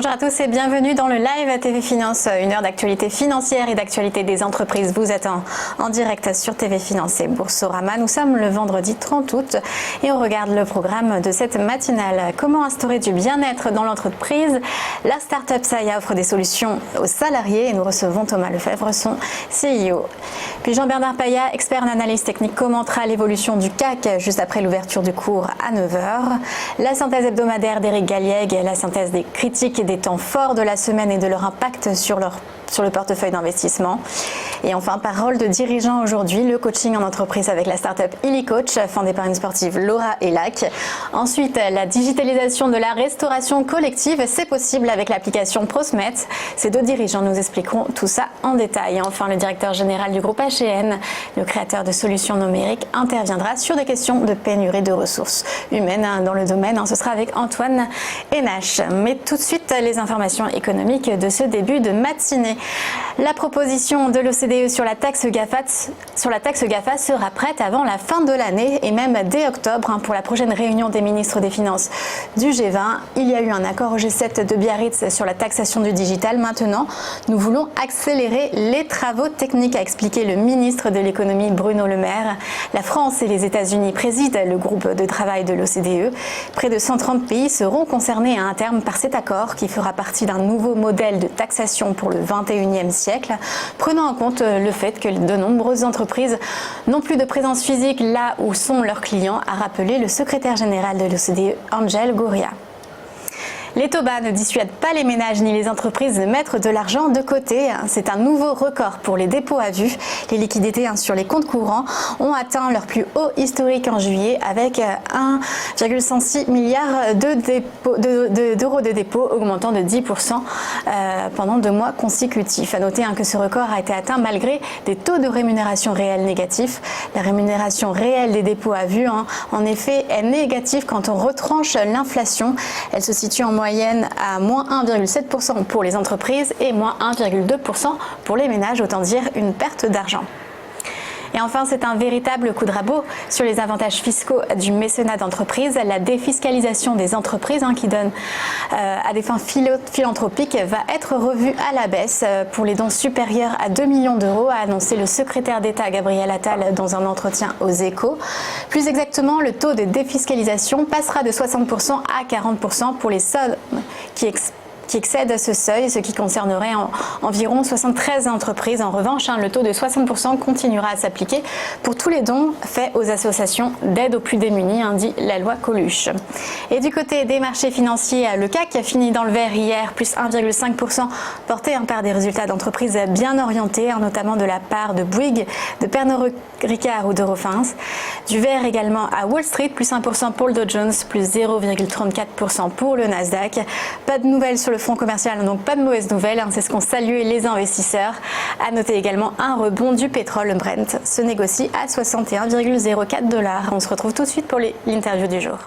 Bonjour à tous et bienvenue dans le live TV Finance, une heure d'actualité financière et d'actualité des entreprises vous attend en direct sur TV Finance et Boursorama. Nous sommes le vendredi 30 août et on regarde le programme de cette matinale. Comment instaurer du bien-être dans l'entreprise? La start-up Saya offre des solutions aux salariés et nous recevons Thomas Lefebvre, son CEO. Puis Jean-Bernard Paya, expert en analyse technique, commentera l'évolution du CAC juste après l'ouverture du cours à 9h. La synthèse hebdomadaire d'Éric Galliègue, la synthèse des critiques et des temps forts de la semaine et de leur impact sur le portefeuille d'investissement. Et enfin, parole de dirigeant aujourd'hui, le coaching en entreprise avec la start-up Illycoach, fonds d'épargne sportive Laura et Lac. Ensuite, la digitalisation de la restauration collective, c'est possible avec l'application Prosmet. Ces deux dirigeants nous expliqueront tout ça en détail. Et enfin, le directeur général du groupe H&N, le créateur de solutions numériques, interviendra sur des questions de pénurie de ressources humaines dans le domaine. Ce sera avec Antoine Hénache. Mais tout de suite, les informations économiques de ce début de matinée. La proposition de l'OCDE sur la taxe GAFA sera prête avant la fin de l'année et même dès octobre pour la prochaine réunion des ministres des Finances du G20. Il y a eu un accord au G7 de Biarritz sur la taxation du digital. Maintenant, nous voulons accélérer les travaux techniques, a expliqué le ministre de l'économie Bruno Le Maire. La France et les États-Unis président le groupe de travail de l'OCDE. Près de 130 pays seront concernés à un terme par cet accord qui fera partie d'un nouveau modèle de taxation pour le 21e siècle, prenant en compte le fait que de nombreuses entreprises n'ont plus de présence physique là où sont leurs clients, a rappelé le secrétaire général de l'OCDE, Angel Gurría. Les taux bas ne dissuadent pas les ménages ni les entreprises de mettre de l'argent de côté. C'est un nouveau record pour les dépôts à vue. Les liquidités sur les comptes courants ont atteint leur plus haut historique en juillet avec 1,106 milliards d'euros de dépôts, augmentant de 10% pendant 2 mois consécutifs. À noter que ce record a été atteint malgré des taux de rémunération réels négatifs. La rémunération réelle des dépôts à vue, en effet, est négative quand on retranche l'inflation. Elle se situe en moyenne à moins 1,7% pour les entreprises et moins 1,2% pour les ménages, autant dire une perte d'argent. Et enfin, c'est un véritable coup de rabot sur les avantages fiscaux du mécénat d'entreprise. La défiscalisation des entreprises qui donne à des fins philanthropiques va être revue à la baisse pour les dons supérieurs à 2 millions d'euros, a annoncé le secrétaire d'État Gabriel Attal dans un entretien aux Échos. Plus exactement, le taux de défiscalisation passera de 60% à 40% pour les sommes qui excèdent ce seuil, ce qui concernerait environ 73 entreprises. En revanche, le taux de 60% continuera à s'appliquer pour tous les dons faits aux associations d'aide aux plus démunis, dit la loi Coluche. Et du côté des marchés financiers, le CAC a fini dans le vert hier, plus 1,5%, porté par des résultats d'entreprises bien orientés, notamment de la part de Bouygues, de Pernod Ricard ou d'Eurofins. Du vert également à Wall Street, plus 1% pour le Dow Jones, plus 0,34% pour le Nasdaq. Pas de nouvelles sur le front commercial, donc pas de mauvaises nouvelles, c'est ce qu'ont salué les investisseurs. À noter également un rebond du pétrole Brent se négocie à 61,04 $. On se retrouve tout de suite pour l'interview du jour.